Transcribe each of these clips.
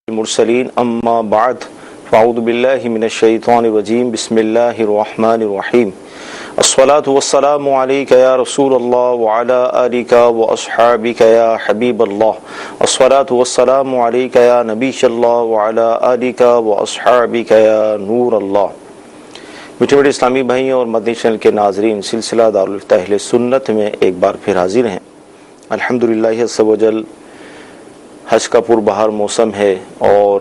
المرسلین اما بعد فاعوذ باللہ من الشیطان الرجیم بسم اللہ الرحمن الرحیم الصلاة والسلام علیک یا رسول اللہ وعلی آلک واصحابک یا حبیب اللہ الصلاة والسلام علیک یا نبی اللہ وعلی آلک واصحابک یا نور اللہ۔ میٹھے میٹھے اسلامی بھائی اور مدنی چینل کے ناظرین، سلسلہ دارالفتہ اہل سنت میں ایک بار پھر حاضر ہیں۔ الحمدللہ عز و جل حج کا پر بہار موسم ہے اور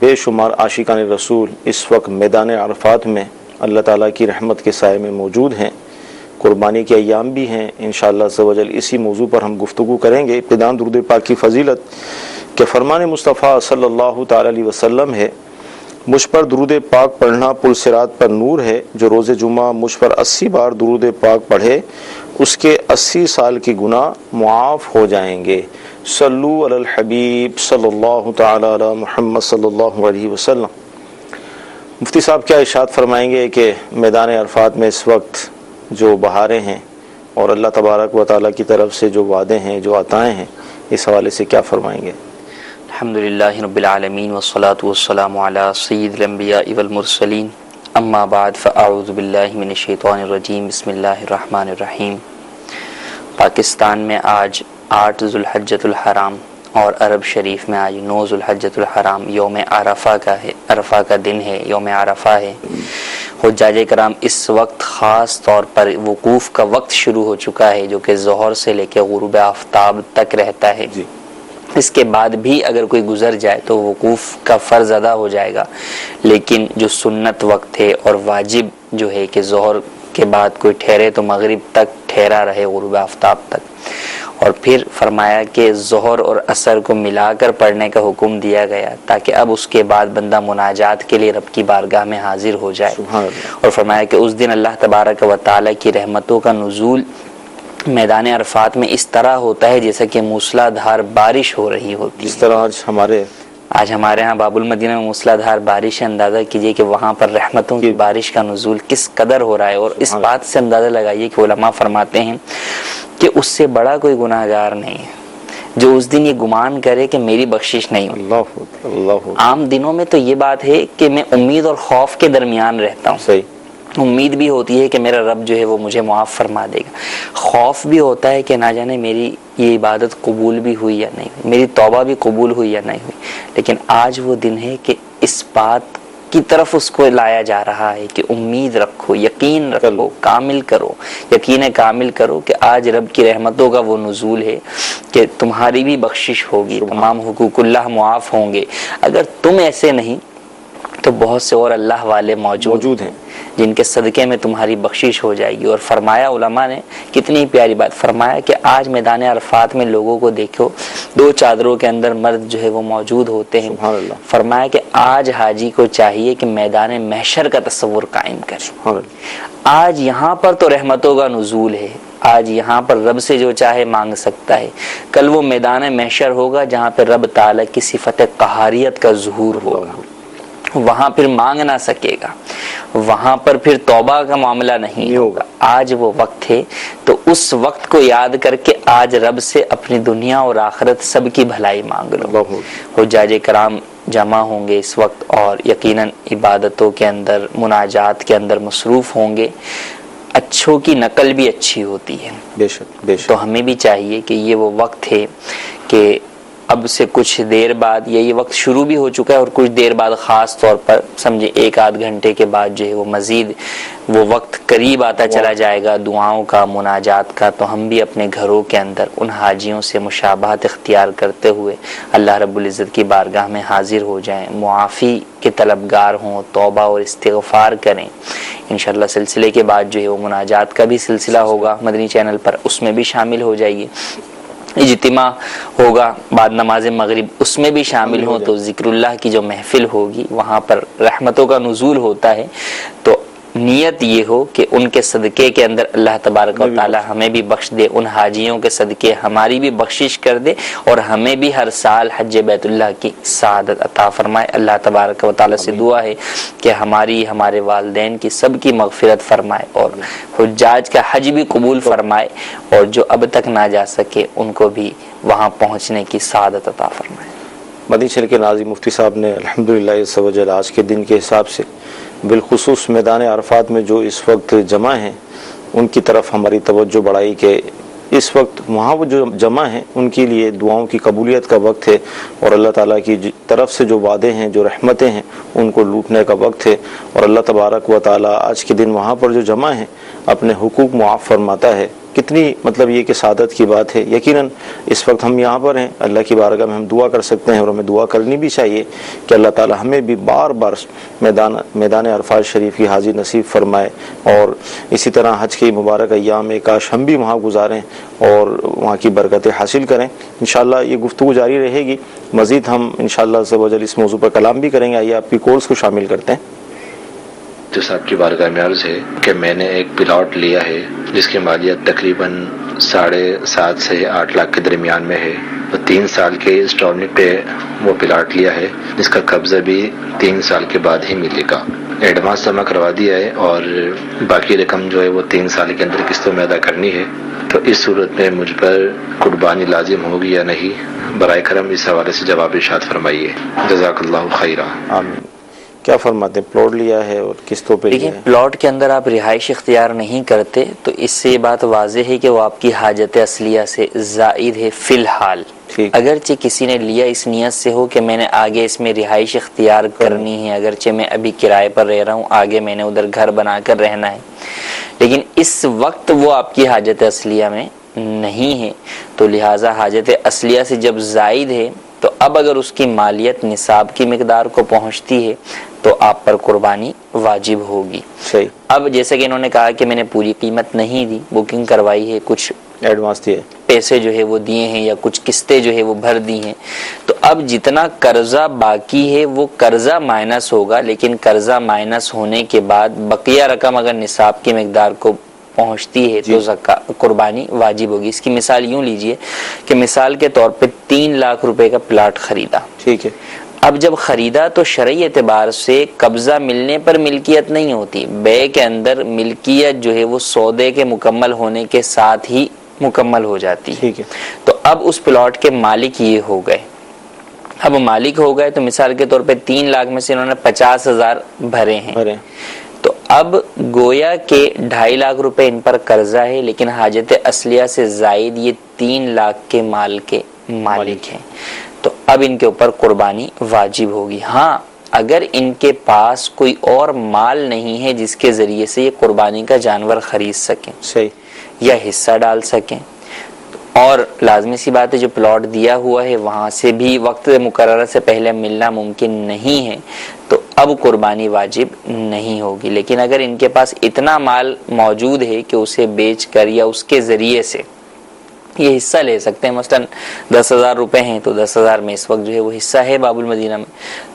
بے شمار عاشقان رسول اس وقت میدان عرفات میں اللہ تعالیٰ کی رحمت کے سائے میں موجود ہیں۔ قربانی کے ایام بھی ہیں۔ انشاءاللہ عز و جل اسی موضوع پر ہم گفتگو کریں گے۔ ابتداءً درود پاک کی فضیلت کہ فرمان مصطفیٰ صلی اللہ تعالیٰ علیہ وسلم ہے، مجھ پر درود پاک پڑھنا پل صراط پر نور ہے، جو روز جمعہ مجھ پر 80 بار درود پاک پڑھے اس کے 80 سال کی گناہ معاف ہو جائیں گے۔ صلو علی الحبیب صلی اللہ تعالی علی محمد صلی اللہ علیہ وسلم۔ مفتی صاحب کیا ارشاد فرمائیں گے کہ میدان عرفات میں اس وقت جو بہاریں ہیں اور اللہ تبارک و تعالیٰ کی طرف سے جو وعدے ہیں، جو عطائیں ہیں، اس حوالے سے کیا فرمائیں گے؟ الحمدللہ رب العالمین والصلاة والسلام علی سید الانبیاء والمرسلین، اما بعد فاعوذ باللہ من الشیطان الرجیم، بسم اللہ الرحمن الرحیم۔ پاکستان میں آج 8 ذوالحجۃ الحرام اور عرب شریف میں آج 9 ذوالحجۃ الحرام یوم عرفہ کا ہے، عرفہ کا دن ہے، یوم عرفہ ہے۔ حجاج کرام اس وقت خاص طور پر وقوف کا وقت شروع ہو چکا ہے، جو کہ ظہر سے لے کے غروب آفتاب تک رہتا ہے۔ اس کے بعد بھی اگر کوئی گزر جائے تو وقوف کا فرض ادا ہو جائے گا، لیکن جو سنت وقت ہے اور واجب جو ہے کہ ظہر کے بعد کوئی ٹھہرے تو مغرب تک ٹھہرا رہے، غروب آفتاب تک۔ اور پھر فرمایا کہ ظہر اور عصر کو ملا کر پڑھنے کا حکم دیا گیا، تاکہ اب اس کے بعد بندہ مناجات کے لیے رب کی بارگاہ میں حاضر ہو جائے۔ اور فرمایا کہ اس دن اللہ تبارک و تعالیٰ کی رحمتوں کا نزول میدان عرفات میں اس طرح ہوتا ہے جیسا کہ موسلا دھار بارش ہو رہی ہوتی ہے۔ جس طرح آج ہمارے ہاں باب المدینہ میں موسلا دھار بارش ہے، اندازہ کیجئے کہ وہاں پر رحمتوں کی بارش کا نزول کس قدر ہو رہا ہے۔ اور اس بات سے اندازہ لگائیے کہ علماء فرماتے ہیں کہ اس سے بڑا کوئی گناہگار نہیں ہے جو اس دن یہ گمان کرے کہ میری بخشش نہیں ہوگی۔ عام دنوں میں تو یہ بات ہے کہ میں امید اور خوف کے درمیان رہتا ہوں۔ صحیح، امید بھی ہوتی ہے کہ میرا رب جو ہے وہ مجھے معاف فرما دے گا، خوف بھی ہوتا ہے کہ نہ جانے میری یہ عبادت قبول بھی ہوئی یا نہیں ہوئی، میری توبہ بھی قبول ہوئی یا نہیں ہوئی۔ لیکن آج وہ دن ہے کہ اس بات کی طرف اس کو لایا جا رہا ہے کہ امید رکھو، یقین رکھو، کامل کرو، یقین کامل کرو کہ آج رب کی رحمتوں کا وہ نزول ہے کہ تمہاری بھی بخشش ہوگی، تمام حقوق اللہ معاف ہوں گے۔ اگر تم ایسے نہیں تو بہت سے اور اللہ والے موجود ہیں جن کے صدقے میں تمہاری بخشش ہو جائے گی۔ اور فرمایا علماء نے کتنی پیاری بات فرمایا کہ آج میدان عرفات میں لوگوں کو دیکھو، 2 چادروں کے اندر مرد جو ہے وہ موجود ہوتے ہیں۔ فرمایا کہ آج حاجی کو چاہیے کہ میدان محشر کا تصور قائم کرے۔ آج یہاں پر تو رحمتوں کا نزول ہے، آج یہاں پر رب سے جو چاہے مانگ سکتا ہے، کل وہ میدان محشر ہوگا جہاں پہ رب تعالیٰ کی صفت قہاریت کا ظہور ہوگا، وہاں پھر مانگ نہ سکے گا، وہاں پر پھر توبہ کا معاملہ نہیں ہوگا۔ آج وہ وقت ہے تو اس وقت کو یاد کر کے آج رب سے اپنی دنیا اور آخرت سب کی بھلائی مانگ لو۔ حجاج کرام جمع ہوں گے اس وقت اور یقیناً عبادتوں کے اندر، مناجات کے اندر مصروف ہوں گے۔ اچھوں کی نقل بھی اچھی ہوتی ہے، بے شک بے شک۔ تو ہمیں بھی چاہیے کہ یہ وہ وقت ہے کہ اب سے کچھ دیر بعد یہ وقت شروع بھی ہو چکا ہے، اور کچھ دیر بعد خاص طور پر سمجھے 1-8 گھنٹے کے بعد جو ہے وہ مزید وہ وقت قریب آتا چلا جائے گا دعاؤں کا، مناجات کا۔ تو ہم بھی اپنے گھروں کے اندر ان حاجیوں سے مشابہت اختیار کرتے ہوئے اللہ رب العزت کی بارگاہ میں حاضر ہو جائیں، معافی کے طلبگار ہوں، توبہ اور استغفار کریں۔ انشاءاللہ سلسلے کے بعد جو ہے وہ مناجات کا بھی سلسلہ ہوگا مدنی چینل پر، اس میں بھی شامل ہو جائیے۔ اجتماع ہوگا بعد نماز مغرب، اس میں بھی شامل ہوں تو ذکر اللہ کی جو محفل ہوگی وہاں پر رحمتوں کا نزول ہوتا ہے۔ تو نیت یہ ہو کہ ان کے صدقے کے اندر اللہ تبارک و تعالی ہمیں بھی بخش دے، ان حاجیوں کے صدقے ہماری بھی بخشش کر دے، اور ہمیں بھی ہر سال حج بیت اللہ کی سعادت عطا فرمائے۔ اللہ تبارک و تعالی سے دعا ہے کہ ہماری، ہمارے والدین کی سب کی مغفرت فرمائے، اور حجاج کا حج بھی قبول فرمائے، اور جو اب تک نہ جا سکے ان کو بھی وہاں پہنچنے کی سعادت عطا فرمائے۔ مدنی چینل کے ناظرین، مفتی صاحب نے الحمدللہ عز و جل آج کے دن کے حساب سے بالخصوص میدان عرفات میں جو اس وقت جمع ہیں ان کی طرف ہماری توجہ بڑھائی کہ اس وقت وہاں وہ جو جمع ہیں ان کے لیے دعاؤں کی قبولیت کا وقت ہے، اور اللہ تعالیٰ کی طرف سے جو وعدے ہیں، جو رحمتیں ہیں، ان کو لوٹنے کا وقت ہے، اور اللہ تبارک و تعالیٰ آج کے دن وہاں پر جو جمع ہیں اپنے حقوق معاف فرماتا ہے۔ کتنی مطلب یہ کہ سعادت کی بات ہے۔ یقیناً اس وقت ہم یہاں پر ہیں، اللہ کی بارگاہ میں ہم دعا کر سکتے ہیں، اور ہمیں دعا کرنی بھی چاہیے کہ اللہ تعالی ہمیں بھی بار بار میدان عرفات شریف کی حاضری نصیب فرمائے، اور اسی طرح حج کے مبارک ایام میں کاش ہم بھی وہاں گزاریں اور وہاں کی برکتیں حاصل کریں۔ انشاءاللہ یہ گفتگو جاری رہے گی، مزید ہم انشاءاللہ عز و جل اس موضوع پر کلام بھی کریں گے۔ آئیے آپ کی کالز کو شامل کرتے ہیں۔ جو صاحب کی بارگاہ میں عرض ہے کہ میں نے ایک پلاٹ لیا ہے جس کی مالیت تقریباً 7.5 سے 8 لاکھ کے درمیان میں ہے، اور 3 سال کے انسٹالمنٹ پہ وہ پلاٹ لیا ہے جس کا قبضہ بھی 3 سال کے بعد ہی ملے گا۔ ایڈوانس جمع کروا دیا ہے اور باقی رقم جو ہے وہ 3 سال کے اندر قسطوں میں ادا کرنی ہے۔ تو اس صورت میں مجھ پر قربانی لازم ہوگی یا نہیں؟ برائے کرم اس حوالے سے جواب ارشاد فرمائیے، جزاک اللہ خیرہ۔ آمین۔ کیا فرماتے ہیں؟ پلاٹ لیا ہے اور قسطوں پہ لیا ہے۔ پلاٹ کے اندر آپ رہائش اختیار نہیں کرتے تو اس سے یہ بات واضح ہے کہ وہ آپ کی حاجت اصلیہ سے زائد ہے فی الحال۔ اگرچہ کسی نے لیا اس نیت سے ہو کہ میں نے آگے اس میں رہائش اختیار کرنی ہے، اگرچہ میں ابھی کرائے پر رہ رہا ہوں، آگے میں نے ادھر گھر بنا کر رہنا ہے، لیکن اس وقت وہ آپ کی حاجت اصلیہ میں نہیں ہے، تو لہٰذا حاجت اصلیہ سے جب زائد ہے تو اب اگر اس کی مالیت نصاب کی مقدار کو پہنچتی ہے تو آپ پر قربانی واجب ہوگی۔ صحیح۔ اب جیسے کہ انہوں نے کہا کہ میں نے پوری قیمت نہیں دی، بکنگ کروائی ہے، کچھ ایڈوانس دیے، پیسے جو ہے وہ دیے ہیں یا کچھ قسطیں جو ہے وہ بھر دی ہیں، تو اب جتنا قرضہ باقی ہے وہ قرضہ مائنس ہوگا، لیکن قرضہ مائنس ہونے کے بعد بقیہ رقم اگر نصاب کی مقدار کو پہنچتی ہے تو قربانی واجب ہوگی۔ اس کی مثال یوں لیجئے کہ مثال کے طور پہ 3 لاکھ روپے کا پلاٹ خریدا، ٹھیک ہے۔ اب جب خریدا تو شرعی اعتبار سے قبضہ ملنے پر ملکیت نہیں ہوتی، بے کے اندر ملکیت جو ہے وہ سودے کے مکمل ہونے کے ساتھ ہی مکمل ہو جاتی ہے۔ تو اب اس پلاٹ کے مالک یہ ہو گئے، اب مالک ہو گئے تو مثال کے طور پہ 3 لاکھ میں سے انہوں نے 50,000 بھرے ہیں، تو اب گویا کہ 2.5 لاکھ روپے ان پر قرضہ ہے، لیکن حاجت اصلیہ سے زائد یہ 3 لاکھ کے مال کے مالک ہیں، تو اب ان کے اوپر قربانی واجب ہوگی۔ ہاں اگر ان کے پاس کوئی اور مال نہیں ہے جس کے ذریعے سے یہ قربانی کا جانور خرید سکیں یا حصہ ڈال سکیں، اور لازمی سی بات ہے جو پلاٹ دیا ہوا ہے وہاں سے بھی وقت مقررہ سے پہلے ملنا ممکن نہیں ہے، تو اب قربانی واجب نہیں ہوگی۔ لیکن اگر ان کے پاس اتنا مال موجود ہے کہ اسے بیچ کر یا اس کے ذریعے سے یہ حصہ لے سکتے ہیں، مثلا 10,000 روپے ہیں تو 10,000 میں اس وقت جو ہے وہ حصہ ہے باب المدینہ میں،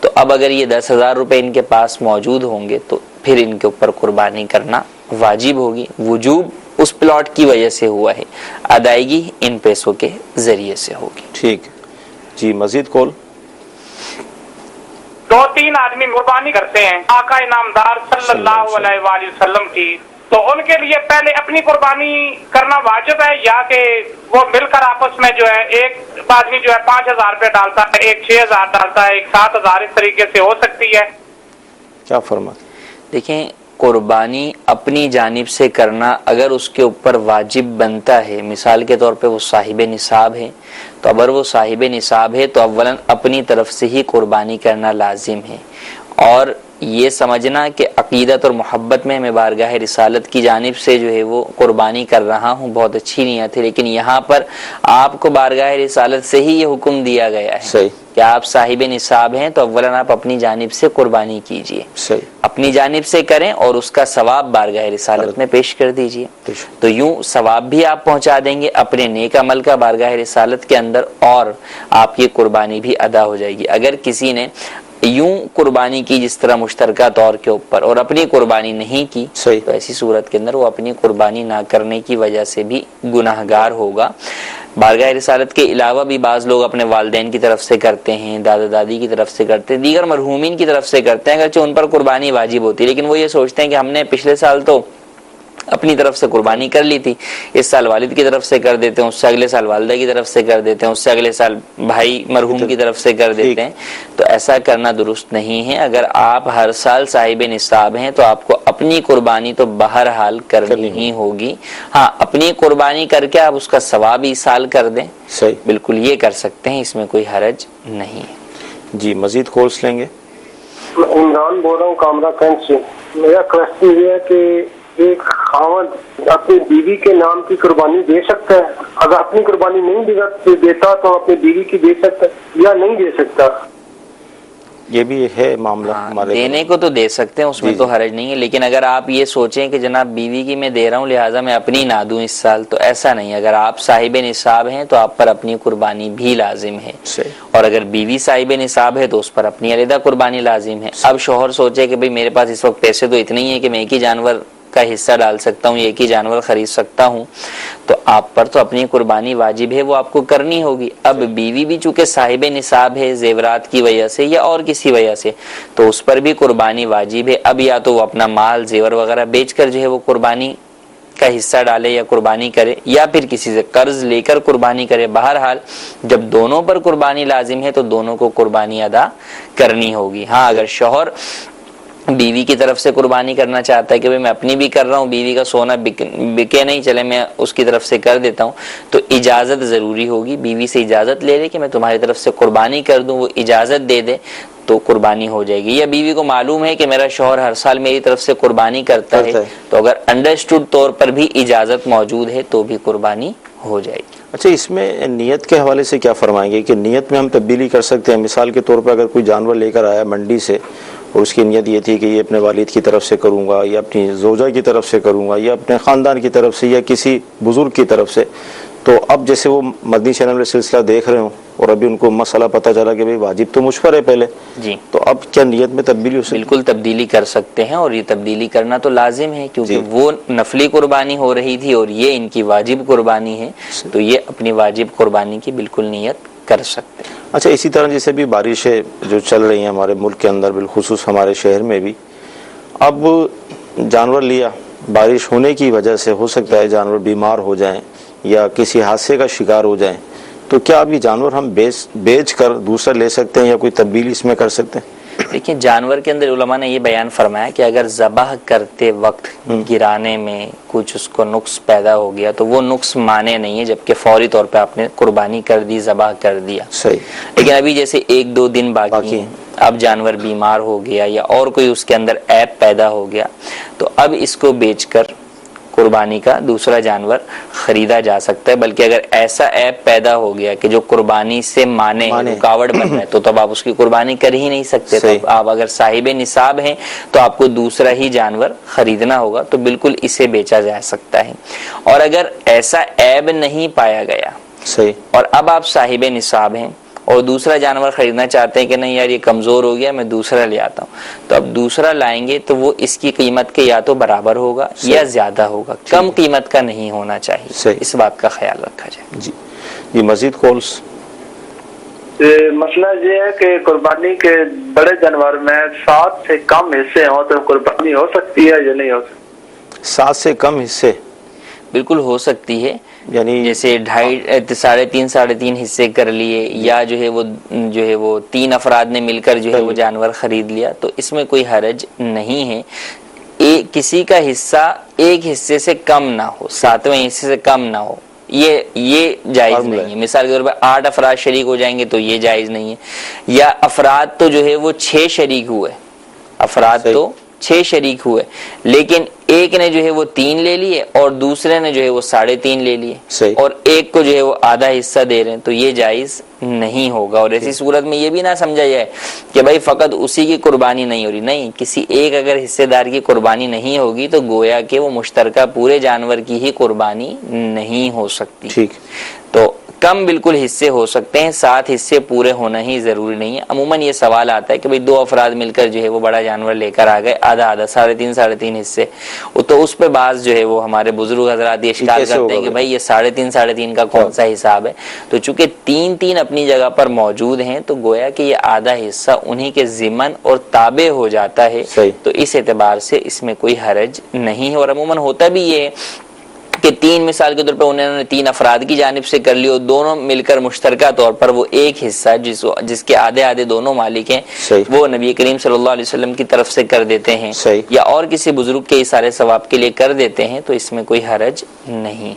تو اب اگر یہ 10,000 روپے ان کے پاس موجود ہوں گے تو پھر ان کے اوپر قربانی کرنا واجب ہوگی۔ وجوب اس پلاٹ کی وجہ سے ہوا ہے، ادائیگی ان پیسوں کے ذریعے سے ہوگی۔ ٹھیک جی، مزید کال۔ 2-3 آدمی قربانی کرتے ہیں آقا انعامدار صلی اللہ علیہ وآلہ وسلم کی، تو ان کے لیے پہلے اپنی قربانی کرنا واجب ہے یا کہ وہ مل کر آپس میں جو ہے ایک آدمی جو ہے 5,000 روپے ڈالتا ہے، ایک 6,000 ڈالتا ہے، ایک 7,000، اس طریقے سے ہو سکتی ہے؟ کیا فرماتے؟ دیکھیں، قربانی اپنی جانب سے کرنا اگر اس کے اوپر واجب بنتا ہے، مثال کے طور پہ وہ صاحب نصاب ہے، تو اگر وہ صاحب نصاب ہے تو اولاً اپنی طرف سے ہی قربانی کرنا لازم ہے، اور یہ سمجھنا کہ عقیدت اور محبت میں بارگاہ رسالت کی جانب سے جو ہے وہ قربانی کر رہا ہوں بہت اچھی نیت ہے، لیکن یہاں پر آپ کو بارگاہ رسالت سے ہی یہ حکم دیا گیا ہے کہ آپ صاحب نصاب ہیں تو اولاً آپ اپنی جانب سے قربانی کیجئے، اپنی جانب سے کریں اور اس کا ثواب بارگاہ رسالت میں پیش کر دیجئے، تو یوں ثواب بھی آپ پہنچا دیں گے اپنے نیک عمل کا بارگاہ رسالت کے اندر، اور آپ کی قربانی بھی ادا ہو جائے گی۔ اگر کسی نے یوں قربانی کی جس طرح مشترکہ طور کے اوپر اور اپنی قربانی نہیں کی تو ایسی صورت کے اندر وہ اپنی قربانی نہ کرنے کی وجہ سے بھی گناہگار ہوگا۔ بارگاہ رسالت کے علاوہ بھی بعض لوگ اپنے والدین کی طرف سے کرتے ہیں، دادا دادی کی طرف سے کرتے ہیں، دیگر مرحومین کی طرف سے کرتے ہیں، اگرچہ ان پر قربانی واجب ہوتی ہے، لیکن وہ یہ سوچتے ہیں کہ ہم نے پچھلے سال تو اپنی طرف سے قربانی کر لی تھی، اس سال والد کی طرف سے کر دیتے ہیں، اس سے اگلے سال والدہ کی طرف سے کر دیتے ہیں، اس سے اگلے سال بھائی مرحوم کی طرف سے کر دیتے ہیں، تو ایسا کرنا درست نہیں ہے۔ اگر آپ ہر سال صاحب نصاب ہیں تو آپ کو اپنی قربانی تو بہرحال کرنی ہی ہوگی۔ ہاں، اپنی قربانی کر کے آپ اس کا ثواب ایصال کر دیں، بالکل یہ کر سکتے ہیں، اس میں کوئی حرج نہیں ہے۔ جی مزید کالس لیں گے۔ میں عمران بول رہا ہوں کامرا کینٹ سے۔ میرا کوشچن یہ ہے کہ ایک خاوند اپنی بیوی کے نام کی قربانی دے سکتا ہے؟ اگر اپنی قربانی نہیں دیتا تو اپنی بیوی کی دے سکتا ہے یا نہیں دے سکتا؟ یہ بھی ہے معاملہ ہمارے دینے کو تو دے سکتے ہیں، اس میں تو حرج نہیں ہے، لیکن اگر آپ یہ سوچیں کہ جناب بیوی کی میں دے رہا ہوں لہٰذا میں اپنی نہ دوں اس سال، تو ایسا نہیں۔ اگر آپ صاحب نصاب ہیں تو آپ پر اپنی قربانی بھی لازم ہے، اور اگر بیوی صاحب نصاب ہے تو اس پر اپنی علیحدہ قربانی لازم ہے۔ اب شوہر سوچے کہ بھئی میرے پاس اس وقت پیسے تو اتنے ہی ہیں کہ میں ایک ہی جانور کا حصہ ڈال سکتا ہوں، ایک ہی جانور خرید سکتا ہوں، تو آپ پر تو اپنی قربانی واجب ہے، وہ آپ کو کرنی ہوگی۔ اب بیوی بھی چونکہ صاحب نصاب ہے زیورات کی وجہ سے یا اور کسی وجہ سے، تو اس پر بھی قربانی واجب ہے۔ اب یا تو وہ اپنا مال زیور وغیرہ بیچ کر جو ہے وہ قربانی کا حصہ ڈالے یا قربانی کرے، یا پھر کسی سے قرض لے کر قربانی کرے۔ بہرحال جب دونوں پر قربانی لازم ہے تو دونوں کو قربانی ادا کرنی ہوگی۔ ہاں، اگر شوہر بیوی کی طرف سے قربانی کرنا چاہتا ہے کہ میں اپنی بھی کر رہا ہوں، بیوی کا سونا بکے نہیں، چلے میں اس کی طرف سے کر دیتا ہوں، تو اجازت ضروری ہوگی۔ بیوی سے اجازت لے لے کہ میں تمہاری طرف سے قربانی کر دوں، وہ اجازت دے دے تو قربانی ہو جائے گی۔ یا بیوی کو معلوم ہے کہ میرا شوہر ہر سال میری طرف سے قربانی کرتا ہے، تو اگر انڈرسٹوڈ طور پر بھی اجازت موجود ہے تو بھی قربانی ہو جائے گی۔ اچھا، اس میں نیت کے حوالے سے کیا فرمائیں گے کہ نیت میں ہم تبدیلی کر سکتے ہیں؟ مثال کے طور پر اگر کوئی جانور لے کر آیا منڈی سے اور اس کی نیت یہ تھی کہ یہ اپنے والد کی طرف سے کروں گا یا اپنی زوجہ کی طرف سے کروں گا یا اپنے خاندان کی طرف سے یا کسی بزرگ کی طرف سے، تو اب جیسے وہ مدنی چینل میں سلسلہ دیکھ رہے ہوں اور ابھی ان کو مسئلہ پتہ چلا کہ بھئی واجب تو مجھ پر ہے پہلے، جی، تو اب کیا نیت میں تبدیلی ہو سکتی ہے؟ بالکل تبدیلی کر سکتے ہیں، اور یہ تبدیلی کرنا تو لازم ہے کیونکہ وہ نفلی قربانی ہو رہی تھی اور یہ ان کی واجب قربانی ہے، تو یہ اپنی واجب قربانی کی بالکل نیت کر سکتے ہیں۔ اچھا، اسی طرح جیسے بھی بارشیں جو چل رہی ہیں ہمارے ملک کے اندر، بالخصوص ہمارے شہر میں بھی، اب جانور لیا، بارش ہونے کی وجہ سے ہو سکتا ہے جانور بیمار ہو جائیں یا کسی حادثے کا شکار ہو جائیں، تو کیا ابھی جانور ہم بیچ کر دوسرا لے سکتے ہیں یا کوئی تبدیلی اس میں کر سکتے ہیں؟ دیکھیں، جانور کے اندر علماء نے یہ بیان فرمایا کہ اگر ذبح کرتے وقت گرانے میں کچھ اس کو نقص پیدا ہو گیا تو وہ نقص مانے نہیں ہے، جبکہ فوری طور پہ آپ نے قربانی کر دی، ذبح کر دیا۔ صحیح۔ لیکن ابھی جیسے 1-2 دن باقی ہیں، اب جانور بیمار ہو گیا یا اور کوئی اس کے اندر عیب پیدا ہو گیا، تو اب اس کو بیچ کر قربانی کا دوسرا جانور خریدا جا سکتا ہے۔ بلکہ اگر ایسا عیب پیدا ہو گیا کہ جو قربانی سے مانے رکاوٹ بن رہا ہے تو تب آپ اس کی قربانی کر ہی نہیں سکتے۔ تو آپ اگر صاحب نصاب ہیں تو آپ کو دوسرا ہی جانور خریدنا ہوگا، تو بالکل اسے بیچا جا سکتا ہے۔ اور اگر ایسا عیب نہیں پایا گیا اور اب آپ صاحب نصاب ہیں اور دوسرا جانور خریدنا چاہتے ہیں کہ نہیں یار یہ کمزور ہو گیا، میں دوسرا لے آتا ہوں، تو اب دوسرا لائیں گے تو وہ اس کی قیمت کے یا تو برابر ہوگا یا زیادہ ہوگا، کم قیمت کا نہیں ہونا چاہیے، اس بات کا خیال رکھا جائے۔ جی مزید کالس۔ مسئلہ یہ ہے کہ قربانی کے بڑے جانور میں 7 سے کم حصے ہوں تو قربانی ہو سکتی ہے یا نہیں ہو سکتی؟ 7 سے کم حصے بالکل ہو سکتی ہے، یعنی جیسے 2.5 ساڑھے 3 حصے کر لیے، یا جو ہے وہ 3 افراد نے مل کر جو ہے وہ جانور خرید لیا، تو اس میں کوئی حرج نہیں ہے۔ کسی کا حصہ ایک حصے سے کم نہ ہو، 7ویں حصے سے کم نہ ہو، یہ جائز نہیں ہے۔ مثال کے طور پر 8 افراد شریک ہو جائیں گے تو یہ جائز نہیں ہے، یا افراد تو جو ہے وہ 6 شریک ہوئے، افراد تو 6 شریک ہوئے، لیکن ایک نے جو ہے وہ 3 لے لیے اور دوسرے نے جو ہے وہ 3.5 لے لیے، اور ایک کو جو ہے وہ آدھا حصہ دے رہے ہیں، تو یہ جائز نہیں ہوگا۔ اور ایسی صورت میں یہ بھی نہ سمجھا جائے کہ بھائی فقط اسی کی قربانی نہیں ہو رہی، نہیں، کسی ایک اگر حصے دار کی قربانی نہیں ہوگی تو گویا کہ وہ مشترکہ پورے جانور کی ہی قربانی نہیں ہو سکتی۔ ٹھیک، تو کم بالکل حصے ہو سکتے ہیں، 7 حصے پورے ہونا ہی ضروری نہیں ہے۔ عموماً یہ سوال آتا ہے کہ بھئی 2 افراد مل کر جو ہے وہ بڑا جانور لے کر آ گئے، آدھا آدھا 3.5 حصے، تو اس پہ بعض جو ہے وہ ہمارے بزرگ حضرات یہ اشکال کرتے ہیں کہ بھئی یہ 3.5 کا کون سا حساب ہے؟ تو چونکہ 3 اپنی جگہ پر موجود ہیں تو گویا کہ یہ آدھا حصہ انہی کے ضمن اور تابع ہو جاتا ہے، تو اس اعتبار سے اس میں کوئی حرج نہیں ہے۔ اور عموماً ہوتا بھی یہ کہ 3 مثال کے طور پر انہوں نے 3 افراد کی جانب سے کر لی اور دونوں مل کر مشترکہ طور پر وہ ایک حصہ جس کے آدھے آدھے دونوں مالک ہیں وہ نبی کریم صلی اللہ علیہ وسلم کی طرف سے کر دیتے ہیں یا اور کسی بزرگ کے اثارِ ثواب کے لیے کر دیتے ہیں، تو اس میں کوئی حرج نہیں ہے۔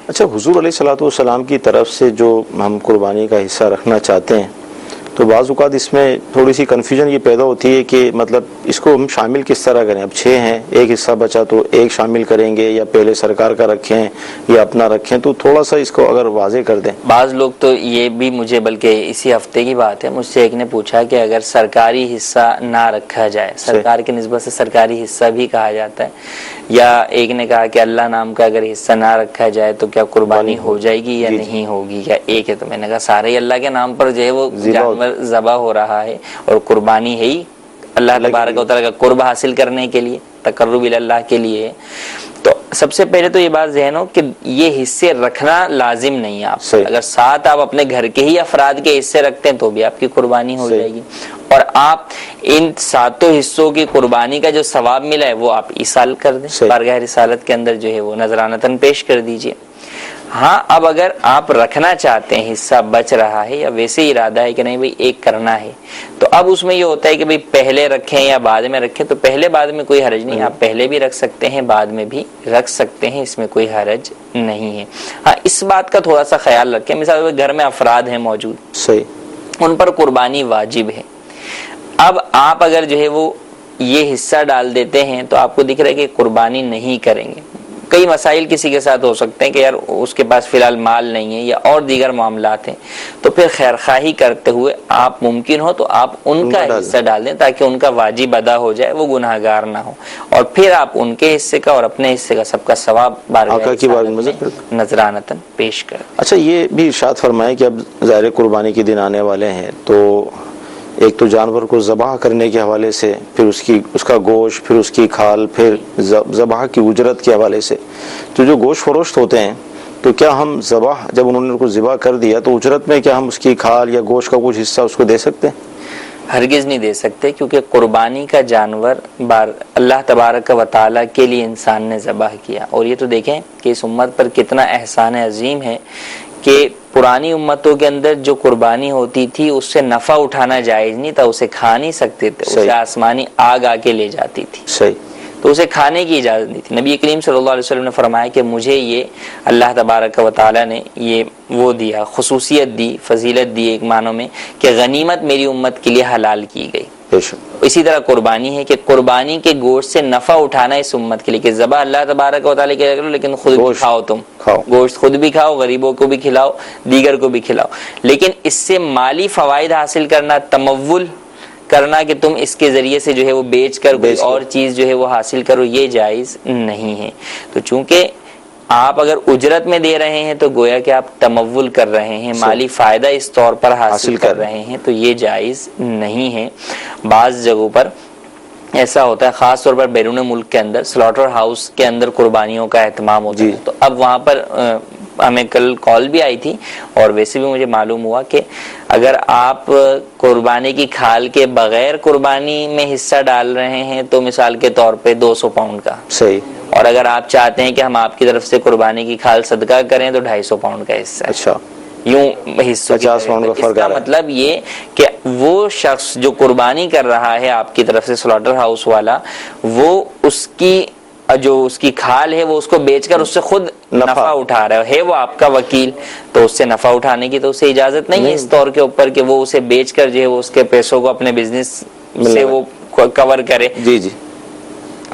اچھا، حضور علیہ الصلوۃ والسلام کی طرف سے جو ہم قربانی کا حصہ رکھنا چاہتے ہیں تو بعض اوقات اس میں تھوڑی سی کنفیوژن یہ پیدا ہوتی ہے کہ مطلب اس کو ہم شامل کس طرح کریں؟ اب 6 ہیں، ایک حصہ بچا تو ایک شامل کریں گے یا پہلے سرکار کا رکھیں یا اپنا رکھیں؟ تو تھوڑا سا اس کو اگر واضح کر دیں۔ بعض لوگ تو یہ بھی، مجھے بلکہ اسی ہفتے کی بات ہے، مجھ سے ایک نے پوچھا کہ اگر سرکاری حصہ نہ رکھا جائے، سرکار کی نسبت سے سرکاری حصہ بھی کہا جاتا ہے، یا ایک نے کہا کہ اللہ نام کا اگر حصہ نہ رکھا جائے تو کیا قربانی ہو جائے گی یا نہیں ہوگی؟ یا ایک ہے؟ تو میں نے کہا سارے اللہ کے نام پر جو ہے وہ جانور ذبح ہو رہا ہے، اور قربانی ہے ہی اللہ تبارک و تعالیٰ کا قرب حاصل کرنے کے لیے، تقرب اللہ کے لیے۔ تو سب سے پہلے تو یہ بات ذہن ہو کہ یہ حصے رکھنا لازم نہیں ہے۔ آپ اگر 7 آپ اپنے گھر کے ہی افراد کے حصے رکھتے ہیں تو بھی آپ کی قربانی ہو جائے گی، اور آپ ان 7 حصوں کی قربانی کا جو ثواب ملا ہے وہ آپ ایصال کر دیں، بارگاہ رسالت کے اندر جو ہے وہ نذرانتاً پیش کر دیجئے۔ ہاں، اب اگر آپ رکھنا چاہتے ہیں، حصہ بچ رہا ہے یا ویسے ارادہ ہے کہ نہیں بھئی ایک کرنا ہے، تو اب اس میں یہ ہوتا ہے کہ بھئی پہلے رکھیں یا بعد میں رکھیں۔ تو پہلے بعد میں کوئی حرج نہیں، آپ پہلے بھی رکھ سکتے ہیں، بعد میں بھی رکھ سکتے ہیں، اس میں کوئی حرج نہیں ہے۔ ہاں، اس بات کا تھوڑا سا خیال رکھیں، مثال گھر میں افراد ہیں موجود، ان پر قربانی واجب ہے۔ اب آپ اگر جو ہے وہ یہ حصہ ڈال دیتے ہیں تو آپ کو دکھ رہا ہے کہ قربانی نہیں کریں گے۔ کئی مسائل کسی کے ساتھ ہو سکتے ہیں کہ یار اس کے پاس فی الحال مال نہیں ہے یا اور دیگر معاملات ہیں، تو پھر خیر خواہی کرتے ہوئے آپ ممکن ہو تو آپ ان کا حصہ ڈال دیں تاکہ ان کا واجب ادا ہو جائے، وہ گناہ گار نہ ہو، اور پھر آپ ان کے حصے کا اور اپنے حصے کا سب کا ثواب بارگاہ رسالت میں نذرانتاً پیش کر۔ اچھا، یہ بھی ارشاد فرمائے کہ اب ظاہر قربانی کے دن آنے والے ہیں، تو ایک تو جانور کو ذبح کرنے کے حوالے سے، پھر اس کا گوشت، پھر اس کی کھال، پھر ذبح کی اجرت کے حوالے سے، تو جو گوشت فروشت ہوتے ہیں تو کیا ہم جب انہوں نے کو ذبح کر دیا تو اجرت میں کیا ہم اس کی کھال یا گوشت کا کچھ حصہ اس کو دے سکتے ہیں؟ ہرگز نہیں دے سکتے، کیونکہ قربانی کا جانور اللہ تبارک و تعالیٰ کے لیے انسان نے ذبح کیا۔ اور یہ تو دیکھیں کہ اس امت پر کتنا احسان عظیم ہے کہ پرانی امتوں کے اندر جو قربانی ہوتی تھی اس سے نفع اٹھانا جائز نہیں تھا، اسے کھا نہیں سکتے تھے، اسے آسمانی آگ آ کے لے جاتی تھی، تو اسے کھانے کی اجازت نہیں تھی۔ نبی کریم صلی اللہ علیہ وسلم نے فرمایا کہ مجھے یہ اللہ تبارک و تعالیٰ نے یہ وہ دیا، خصوصیت دی، فضیلت دی ایک معنوں میں، کہ غنیمت میری امت کے لیے حلال کی گئی۔ اسی طرح قربانی ہے کہ قربانی کے گوشت سے نفع اٹھانا اس امت کے لیے، کہ ذبح اللہ تبارک و تعالیٰ کے لیے کرو لیکن خود بھی کھاؤ، تم گوشت خود بھی کھاؤ، غریبوں کو بھی کھلاؤ، دیگر کو بھی کھلاؤ، لیکن اس سے مالی فوائد حاصل کرنا، تمول کرنا کہ تم اس کے ذریعے سے جو ہے وہ بیچ کر کوئی اور چیز جو ہے وہ حاصل کرو، یہ جائز نہیں ہے۔ تو چونکہ آپ اگر اجرت میں دے رہے ہیں تو گویا کہ آپ تمول کر رہے ہیں، مالی فائدہ اس طور پر حاصل کر رہے ہیں، تو یہ جائز نہیں ہے۔ بعض جگہوں پر ایسا ہوتا ہے، خاص طور پر بیرون ملک کے اندر سلاٹر ہاؤس کے اندر قربانیوں کا اہتمام ہوتا ہے، تو اب وہاں پر ہمیں کل کال بھی آئی تھی اور ویسے بھی مجھے معلوم ہوا کہ اگر آپ قربانی کی کھال کے بغیر قربانی میں حصہ ڈال رہے ہیں تو مثال کے طور پہ 200 پاؤنڈ کا، اور اگر آپ چاہتے ہیں کہ ہم آپ کی طرف سے قربانی کی کھال صدقہ کریں تو 250 پاؤنڈ کا حصہ ہے۔ اچھا، یوں حصوں کی اس کا مطلب یہ کہ وہ شخص جو قربانی کر رہا ہے آپ کی طرف سے سلاٹر ہاؤس والا، وہ اس کی کھال ہے وہ اس کو بیچ کر اس سے خود نفع اٹھا رہا ہے، وہ آپ کا وکیل، تو اس سے نفع اٹھانے کی تو اسے اجازت نہیں ہے اس طور کے اوپر کہ وہ اسے بیچ کر جو ہے وہ اس کے پیسوں کو اپنے بزنس سے وہ کور کرے۔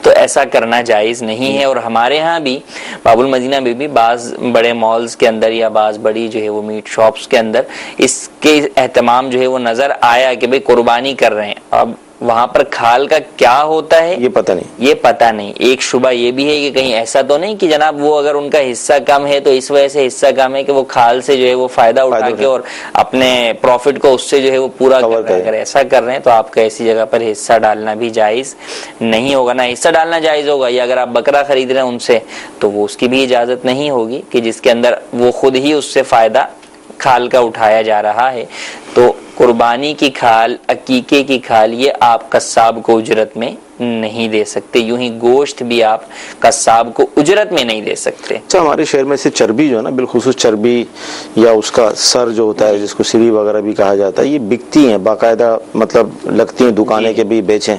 تو ایسا کرنا جائز نہیں ہے۔ اور ہمارے ہاں بھی باب المدینہ میں بھی بعض بڑے مالز کے اندر یا بعض بڑی جو ہے وہ میٹ شاپس کے اندر اس کے اہتمام جو ہے وہ نظر آیا کہ بھئی قربانی کر رہے ہیں۔ اب وہاں پر کھال کا کیا ہوتا ہے یہ پتہ نہیں. ایک شبہ یہ بھی ہے کہ کہیں ایسا تو نہیں کہ جناب وہ اگر ان کا حصہ کم ہے تو اس وجہ سے حصہ کم ہے کہ وہ کھال سے جو ہے وہ فائدہ اٹھا کے اور اپنے پروفٹ کو اس سے جو ہے وہ پورا کر رہے ہیں. اگر ایسا کر رہے ہیں تو آپ کا ایسی جگہ پر حصہ ڈالنا بھی جائز نہیں ہوگا. نہ حصہ ڈالنا جائز ہوگا، یا اگر آپ بکرا خرید رہے ہیں ان سے تو وہ اس کی بھی اجازت نہیں ہوگی کہ جس کے اندر وہ خود ہی اس سے فائدہ کھال کا اٹھایا جا رہا ہے. تو قربانی کی کھال، عقیقے کی کھال، یہ آپ قصاب کو اجرت میں نہیں دے سکتے. یوں ہی گوشت بھی آپ قصاب کو اجرت میں نہیں دے سکتے. اچھا، ہمارے شہر میں سے چربی جو ہے نا، بالخصوص چربی یا اس کا سر جو ہوتا ہے جس کو سری وغیرہ بھی کہا جاتا ہے، یہ بکتی ہیں باقاعدہ، مطلب لگتی ہیں دکانیں کے بھی بیچیں.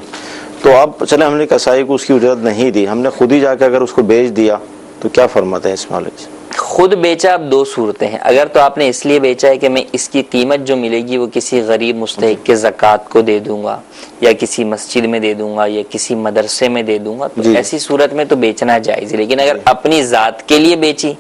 تو اب چلے ہم نے کسائی کو اس کی اجرت نہیں دی، ہم نے خود ہی جا کے اگر اس کو بیچ دیا تو کیا فرماتے ہیں اس معاملے سے؟ خود بیچا اب دو صورتیں ہیں. اگر تو آپ نے اس لیے بیچا ہے کہ میں اس کی قیمت جو ملے گی وہ کسی غریب مستحق کے زکوٰۃ کو دے دوں گا، یا کسی مسجد میں دے دوں گا، یا کسی مدرسے میں دے دوں گا، تو ایسی صورت میں تو بیچنا جائز ہے. لیکن اگر اپنی ذات کے لیے بیچی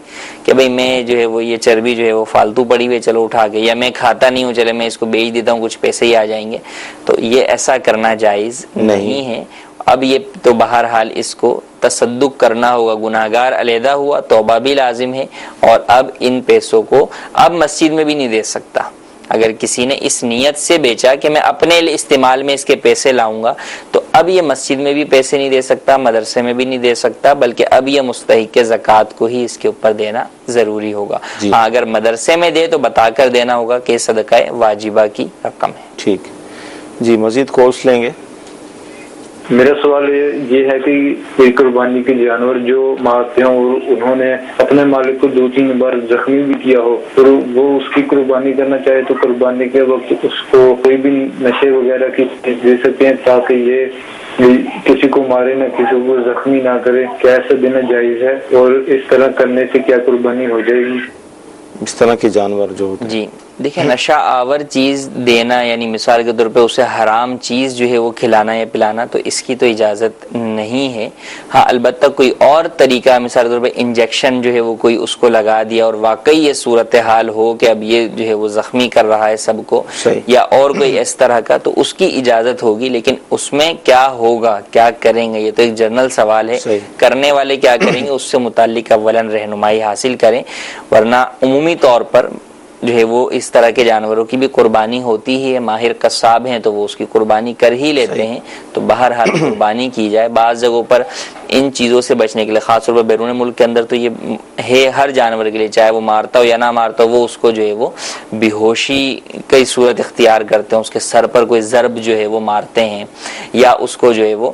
کہ بھئی میں جو ہے وہ یہ چربی جو ہے وہ فالتو پڑی ہوئی چلو اٹھا کے، یا میں کھاتا نہیں ہوں چلے میں اس کو بیچ دیتا ہوں کچھ پیسے ہی آ جائیں گے، تو یہ ایسا کرنا جائز نہیں ہے. اب یہ تو بہرحال اس کو تصدق کرنا ہوگا، گناہگار علیحدہ ہوا، توبہ بھی لازم ہے. اور اب ان پیسوں کو اب مسجد میں بھی نہیں دے سکتا. اگر کسی نے اس نیت سے بیچا کہ میں اپنے استعمال میں اس کے پیسے لاؤں گا، تو اب یہ مسجد میں بھی پیسے نہیں دے سکتا، مدرسے میں بھی نہیں دے سکتا، بلکہ اب یہ مستحق کے زکوٰۃ کو ہی اس کے اوپر دینا ضروری ہوگا. ہاں، اگر مدرسے میں دے تو بتا کر دینا ہوگا کہ صدقہ واجبہ کی رقم ہے. ٹھیک جی، مزید کورس لیں گے. میرا سوال یہ ہے کہ کوئی قربانی کے جانور جو مارتے ہیں اور انہوں نے اپنے مالک کو 2-3 بار زخمی بھی کیا ہو، اور وہ اس کی قربانی کرنا چاہے تو قربانی کے وقت اس کو کوئی بھی نشے وغیرہ کی چیز دے سکتے ہیں تاکہ یہ کسی کو مارے نہ، کسی کو زخمی نہ کرے. کیا ایسا دینا جائز ہے؟ اور اس طرح کرنے سے کیا قربانی ہو جائے گی؟ اس طرح کے جانور جو ہوتے ہیں، جی دیکھیں، نشہ آور چیز دینا، یعنی مثال کے طور پہ اسے حرام چیز جو ہے وہ کھلانا یا پلانا، تو اس کی تو اجازت نہیں ہے. ہاں، البتہ کوئی اور طریقہ، مثال کے طور پہ انجیکشن جو ہے وہ کوئی اس کو لگا دیا اور واقعی یہ صورتحال ہو کہ اب یہ جو ہے وہ زخمی کر رہا ہے سب کو، یا اور کوئی اس طرح کا، تو اس کی اجازت ہوگی. لیکن اس میں کیا ہوگا، کیا کریں گے، یہ تو ایک جنرل سوال ہے. کرنے والے کیا کریں گے اس سے متعلق اولاً رہنمائی حاصل کریں، ورنہ عمومی طور پر جو ہے وہ اس طرح کے جانوروں کی بھی قربانی ہوتی ہی ہے. ماہر قصاب ہیں تو وہ اس کی قربانی کر ہی لیتے ہیں. تو بہرحال قربانی کی جائے. بعض جگہوں پر ان چیزوں سے بچنے کے لیے، خاص طور پر بیرون ملک کے اندر تو یہ ہے ہر جانور کے لیے، چاہے وہ مارتا ہو یا نہ مارتا ہو، وہ اس کو جو ہے وہ بے ہوشی کی صورت اختیار کرتے ہیں، اس کے سر پر کوئی ضرب جو ہے وہ مارتے ہیں، یا اس کو جو ہے وہ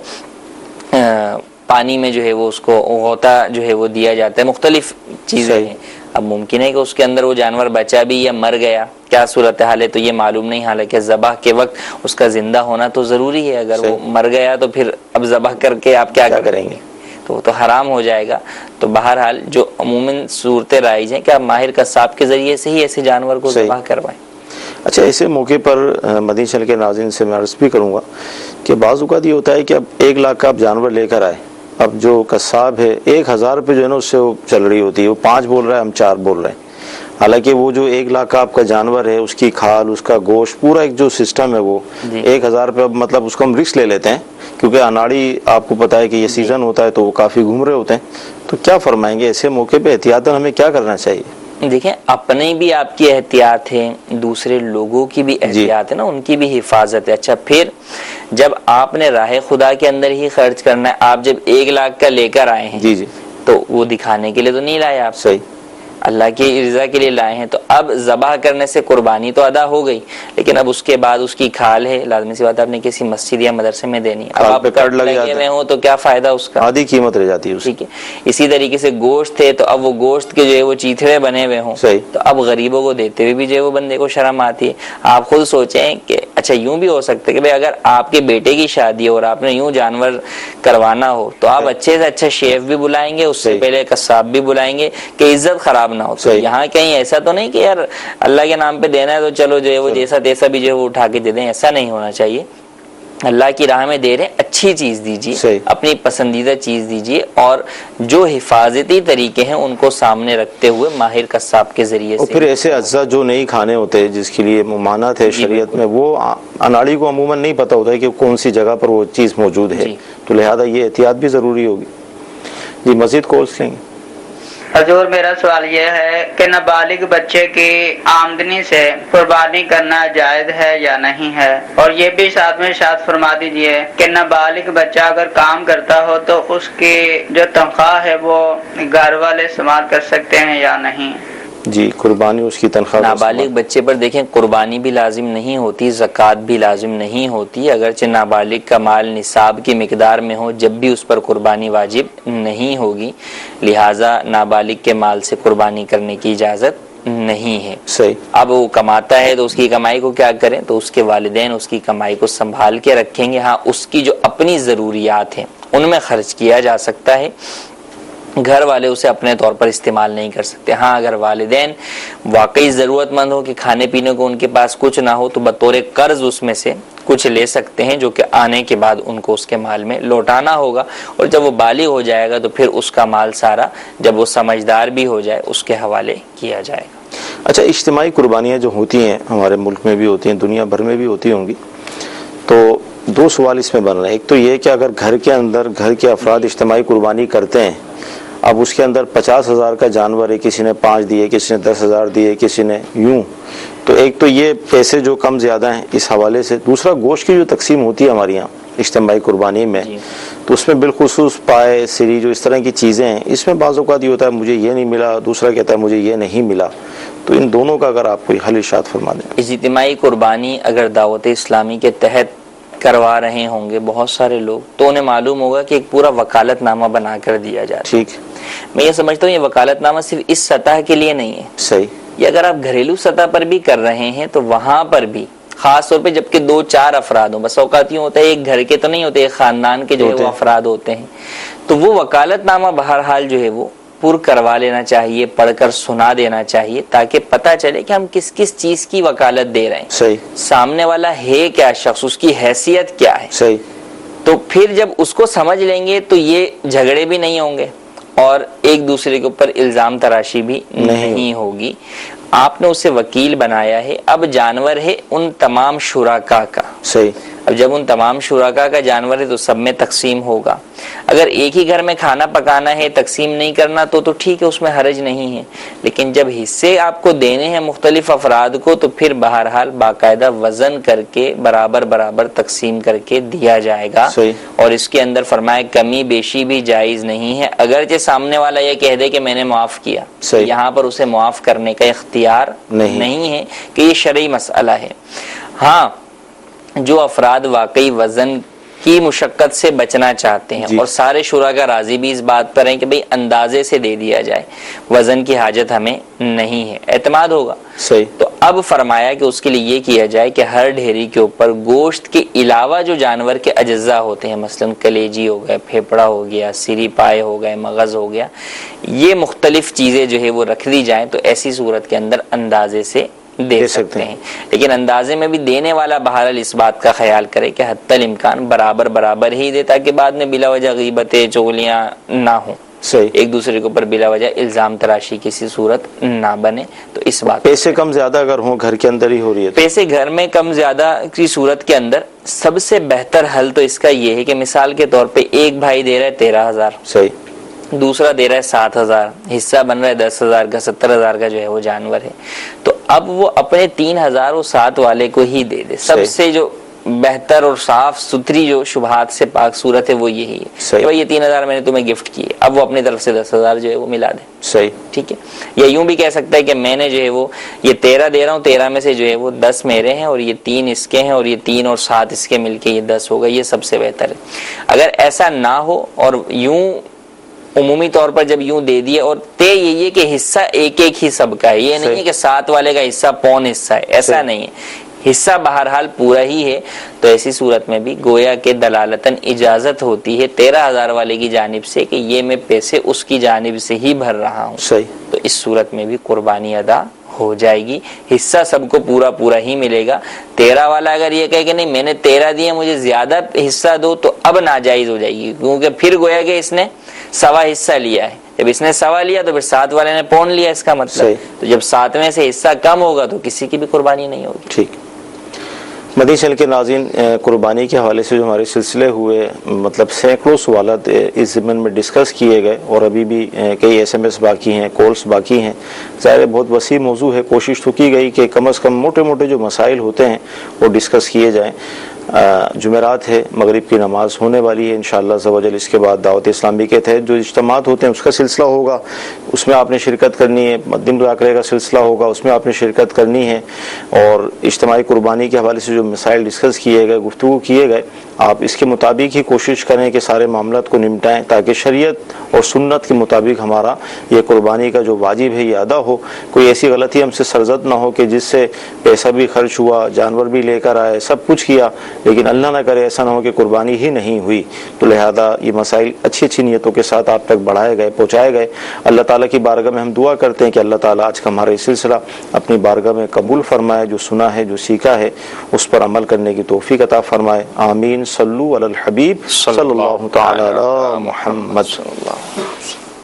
پانی میں جو ہے وہ اس کو غوطہ جو ہے وہ دیا جاتا ہے. مختلف چیزیں ہیں. اب ممکن ہے کہ اس کے اندر وہ جانور بچا بھی یا مر گیا، کیا صورتحال ہے تو یہ معلوم نہیں. حالانکہ ذبح کے وقت اس کا زندہ ہونا تو ضروری ہے. اگر وہ مر گیا تو پھر اب ذبح کر کے آپ کیا کریں گے، تو وہ تو حرام ہو جائے گا. تو بہرحال جو عموماً صورتیں رائج ہیں کہ آپ ماہر قصاب کے ذریعے سے ہی ایسے جانور کو ذبح کروائیں. اچھا، ایسے موقع پر مدنی چینل کے ناظرین سے میں عرض بھی کروں گا کہ بعض اوقات یہ ہوتا ہے کہ اب 1 لاکھ کا آپ جانور لے کر آئے، اب جو قصاب ہے 1000 روپے جو ہے نا اس سے وہ چل رہی ہوتی ہے، وہ 5 بول رہا ہے، ہم 4 بول رہے ہیں. حالانکہ وہ جو 1 لاکھ کا آپ کا جانور ہے، اس کی کھال، اس کا گوشت، پورا ایک جو سسٹم ہے وہ 1000 روپے، مطلب اس کو ہم رسک لے لیتے ہیں کیونکہ اناڑی آپ کو پتا ہے کہ یہ سیزن ہوتا ہے تو وہ کافی گھوم رہے ہوتے ہیں. تو کیا فرمائیں گے ایسے موقع پہ احتیاطاً ہمیں کیا کرنا چاہیے؟ دیکھیں، اپنے بھی آپ کی احتیاط ہے، دوسرے لوگوں کی بھی احتیاط ہے نا، ان کی بھی حفاظت ہے. اچھا، پھر جب آپ نے راہ خدا کے اندر ہی خرچ کرنا ہے، آپ جب 1 لاکھ کا لے کر آئے ہیں تو وہ دکھانے کے لیے تو نہیں لائے آپ، صحیح اللہ کی رضا کے لیے لائے ہیں. تو اب ذبح کرنے سے قربانی تو ادا ہو گئی، لیکن اب اس کے بعد اس کی کھال ہے، لازمی سی بات آپ نے کسی مسجد یا مدرسے میں دینی. اب آپ لگے ہوئے ہوں تو کیا فائدہ اس کا، آدھی قیمت رہ جاتی ہے. ٹھیک ہے. اسی طریقے سے گوشت ہے تو اب وہ گوشت کے جو ہے وہ چیتھڑے بنے ہوئے ہوں، تو اب غریبوں کو دیتے ہوئے بھی جو ہے وہ بندے کو شرم آتی ہے. آپ خود سوچیں کہ اچھا یوں بھی ہو سکتا ہے کہ بھائی اگر آپ کے بیٹے کی شادی ہو اور آپ نے یوں جانور کروانا ہو تو آپ اچھے سے اچھا شیف بھی بلائیں گے، اس سے پہلے قصاب بھی بلائیں گے کہ عزت خراب نہ ہو. یہاں کہیں ایسا تو نہیں کہ یار اللہ کے نام پہ دینا ہے تو چلو جو ہے وہ جیسا تیسا بھی جو ہے وہ اٹھا کے دے دیں، ایسا نہیں ہونا چاہیے. اللہ کی راہ میں دے رہے ہیں اچھی چیز دیجیے, صحیح. اپنی پسندیدہ چیز دیجیے, اور جو حفاظتی طریقے ہیں ان کو سامنے رکھتے ہوئے ماہر قصاب کے ذریعے اور سے. پھر ایسے اجزاء جو نہیں کھانے ہوتے جس کے لیے ممانعت ہے شریعت میں, وہ اناڑی کو عموماً نہیں پتہ ہوتا ہے کہ کون سی جگہ پر وہ چیز موجود ہے, تو لہذا یہ احتیاط بھی ضروری ہوگی. جی مزید کالس لیں گے. حضور میرا سوال یہ ہے کہ نابالغ بچے کی آمدنی سے قربانی کرنا جائز ہے یا نہیں ہے, اور یہ بھی ساتھ میں ارشاد فرما دیجئے کہ نابالغ بچہ اگر کام کرتا ہو تو اس کی جو تنخواہ ہے وہ گھر والے استعمال کر سکتے ہیں یا نہیں. جی قربانی اس کی تنخواہ. نابالغ بچے پر دیکھیں قربانی بھی لازم نہیں ہوتی, زکوٰۃ بھی لازم نہیں ہوتی, اگرچہ نابالغ کا مال نصاب کی مقدار میں ہو جب بھی اس پر قربانی واجب نہیں ہوگی, لہٰذا نابالغ کے مال سے قربانی کرنے کی اجازت نہیں ہے. صحیح. اب وہ کماتا ہے تو اس کی کمائی کو کیا کریں, تو اس کے والدین اس کی کمائی کو سنبھال کے رکھیں گے. ہاں اس کی جو اپنی ضروریات ہیں ان میں خرچ کیا جا سکتا ہے, گھر والے اسے اپنے طور پر استعمال نہیں کر سکتے. ہاں اگر والدین واقعی ضرورت مند ہو کہ کھانے پینے کو ان کے پاس کچھ نہ ہو تو بطور قرض اس میں سے کچھ لے سکتے ہیں, جو کہ آنے کے بعد ان کو اس کے مال میں لوٹانا ہوگا, اور جب وہ بالغ ہو جائے گا تو پھر اس کا مال سارا جب وہ سمجھدار بھی ہو جائے اس کے حوالے کیا جائے گا. اچھا, اجتماعی قربانیاں جو ہوتی ہیں ہمارے ملک میں بھی ہوتی ہیں, دنیا بھر میں بھی ہوتی ہوں گی, تو دو سوال اس میں بن رہے ہیں. ایک تو یہ کہ اگر گھر کے اندر گھر کے افراد اجتماعی قربانی کرتے ہیں, اب اس کے اندر 50,000 کا جانور ہے, کسی نے 5 دیے, کسی نے 10,000 دیے, کسی نے یوں, تو ایک تو یہ پیسے جو کم زیادہ ہیں اس حوالے سے. دوسرا گوشت کی جو تقسیم ہوتی ہے ہمارے یہاں اجتماعی قربانی میں, تو اس میں بالخصوص پائے سری جو اس طرح کی چیزیں ہیں, اس میں بعض اوقات یہ ہوتا ہے مجھے یہ نہیں ملا, دوسرا کہتا ہے مجھے یہ نہیں ملا, تو ان دونوں کا اگر آپ کوئی حل ارشاد فرما دیں. اجتماعی قربانی اگر دعوت اسلامی کے تحت کروا رہے ہوں گے بہت سارے لوگ, تو انہیں معلوم ہوگا کہ ایک پورا وکالت نامہ بنا کر دیا جاتا ہے. ٹھیک. میں یہ سمجھتا ہوں یہ وکالت نامہ صرف اس سطح کے لیے نہیں ہے. صحیح. یہ اگر آپ گھریلو سطح پر بھی کر رہے ہیں تو وہاں پر بھی خاص طور پہ جبکہ 2-4 افراد ہوں, بس اوقات یوں ہوتا ہے ایک گھر کے تو نہیں ہوتے, ایک خاندان کے جو ہے وہ افراد ہوتے ہیں, تو وہ وکالت نامہ بہرحال جو ہے وہ پر کروا لینا چاہیے, پڑھ کر سنا دینا چاہیے, تاکہ پتہ چلے کہ ہم کس کس چیز کی وکالت دے رہے ہیں. صحیح. سامنے والا ہے کیا شخص, اس کی حیثیت کیا ہے. صحیح. تو پھر جب اس کو سمجھ لیں گے تو یہ جھگڑے بھی نہیں ہوں گے اور ایک دوسرے کے اوپر الزام تراشی بھی نہیں ہوگی. آپ نے اسے وکیل بنایا ہے, اب جانور ہے ان تمام شرکا کا. صحیح. اب جب ان تمام شرکا کا جانور ہے تو سب میں تقسیم ہوگا. اگر ایک ہی گھر میں کھانا پکانا ہے, تقسیم نہیں کرنا تو ٹھیک ہے, اس میں حرج نہیں ہے, لیکن جب حصے آپ کو دینے ہیں مختلف افراد کو تو پھر بہرحال باقاعدہ وزن کر کے برابر برابر تقسیم کر کے دیا جائے گا. اور اس کے اندر فرمایا کمی بیشی بھی جائز نہیں ہے, اگرچہ سامنے والا یہ کہہ دے کہ میں نے معاف کیا, یہاں پر اسے معاف کرنے کا اختیار نہیں ہے کہ یہ شرعی مسئلہ ہے. ہاں جو افراد واقعی وزن کی مشقت سے بچنا چاہتے ہیں اور سارے شرکا راضی بھی اس بات پر ہیں کہ بھئی اندازے سے دے دیا جائے, وزن کی حاجت ہمیں نہیں ہے, اعتماد ہوگا. صحیح. تو اب فرمایا کہ اس کے لیے یہ کیا جائے کہ ہر ڈھیری کے اوپر گوشت کے علاوہ جو جانور کے اجزاء ہوتے ہیں, مثلا کلیجی ہو گئے, پھیپڑا ہو گیا, سری پائے ہو گئے, مغز ہو گیا, یہ مختلف چیزیں جو ہے وہ رکھ دی جائیں, تو ایسی صورت کے اندر اندازے سے دے سکتے ہیں. لیکن اندازے میں بھی دینے والا بہرحال اس بات کا خیال کرے کہ حتی الامکان برابر برابر ہی دے, تاکہ بعد میں بلا وجہ غیبتیں چغلیاں نہ ہوں, ایک دوسرے کے اوپر بلا وجہ الزام تراشی کسی صورت نہ بنے. تو اس بات پیسے کم زیادہ اگر ہوں گھر کے اندر ہی ہو رہی ہے, پیسے گھر میں کم زیادہ کی صورت کے اندر سب سے بہتر حل تو اس کا یہ ہے کہ مثال کے طور پہ ایک بھائی دے رہا ہے 13,000, صحیح, دوسرا دے رہا ہے 7,000, حصہ بن رہا ہے 10,000 کا, 70,000 کا جو ہے وہ جانور ہے, تو اب وہ اپنے 3,000 وہ 7 والے کو ہی دے دے. سب سے جو بہتر اور صاف ستھری جو شبہات سے پاک صورت ہے وہ یہی ہے کہ بھائی یہ 3,000 میں نے تمہیں گفٹ کیے, اب وہ اپنی طرف سے 10,000 جو ہے وہ ملا دے. صحیح, ٹھیک ہے. یا یوں بھی کہہ سکتا ہے کہ میں نے جو ہے وہ یہ 13 دے رہا ہوں, 13 میں سے جو ہے وہ 10 میرے ہیں اور یہ 3 اس کے ہیں, اور یہ 3 اور 7 اس کے مل کے یہ 10 ہوگا, یہ سب سے بہتر ہے. اگر ایسا نہ ہو اور یوں عمومی طور پر جب یوں دے دیے, اور طے یہی ہے کہ حصہ ایک ایک ہی سب کا ہے, یہ نہیں ہے کہ 7 والے کا حصہ پون حصہ ہے, ایسا نہیں ہے, حصہ بہرحال پورا ہی ہے. تو ایسی صورت میں بھی گویا کہ دلالتاً اجازت ہوتی ہے 13,000 والے کی جانب سے کہ یہ میں پیسے اس کی جانب سے ہی بھر رہا ہوں. صحیح. تو اس صورت میں بھی قربانی ادا ہو جائے گی، حصہ سب کو پورا پورا ہی ملے گا۔ 13 والا اگر یہ کہے کہ نہیں میں نے 13 دیا مجھے زیادہ حصہ دو تو اب ناجائز ہو جائے گی، کیونکہ پھر گویا کہ اس نے سوا حصہ لیا ہے، جب اس نے سوا لیا تو پھر 7 والے نے پون لیا، اس کا مطلب تو جب 7ویں سے حصہ کم ہوگا تو کسی کی بھی قربانی نہیں ہوگی۔ ٹھیک، مدنی چینل کے ناظرین، قربانی کے حوالے سے جو ہمارے سلسلے ہوئے، مطلب سینکڑوں سوالات اس ضمن میں ڈسکس کیے گئے، اور ابھی بھی کئی SMS باقی ہیں، کالس باقی ہیں۔ ظاہر بہت وسیع موضوع ہے، کوشش تو کی گئی کہ کم از کم موٹے موٹے جو مسائل ہوتے ہیں وہ ڈسکس کیے جائیں۔ جمعرات ہے، مغرب کی نماز ہونے والی ہے انشاءاللہ عز و جل، اس کے بعد دعوت اسلامی کے تحت جو اجتماعات ہوتے ہیں اس کا سلسلہ ہوگا، اس میں آپ نے شرکت کرنی ہے۔ مدنی مذاکرے کا سلسلہ ہوگا، اس میں آپ نے شرکت کرنی ہے، اور اجتماعی قربانی کے حوالے سے جو مسائل ڈسکس کیے گئے، گفتگو کیے گئے، آپ اس کے مطابق ہی کوشش کریں کہ سارے معاملات کو نمٹائیں، تاکہ شریعت اور سنت کے مطابق ہمارا یہ قربانی کا جو واجب ہے یہ ادا ہو۔ کوئی ایسی غلطی ہم سے سرزد نہ ہو کہ جس سے پیسہ بھی خرچ ہوا، جانور بھی لے کر آئے، سب کچھ کیا، لیکن اللہ نہ کرے ایسا نہ ہو کہ قربانی ہی نہیں ہوئی۔ تو لہذا یہ مسائل اچھی اچھی نیتوں کے ساتھ آپ تک بڑھائے گئے، پہنچائے گئے۔ اللہ تعالیٰ کی بارگاہ میں ہم دعا کرتے ہیں کہ اللہ تعالیٰ آج کا ہمارا یہ سلسلہ اپنی بارگاہ میں قبول فرمائے، جو سنا ہے، جو سیکھا ہے، اس پر عمل کرنے کی توفیق عطا فرمائے۔ آمین۔ صلو علی الحبیب صلی اللہ تعالی علی محمد۔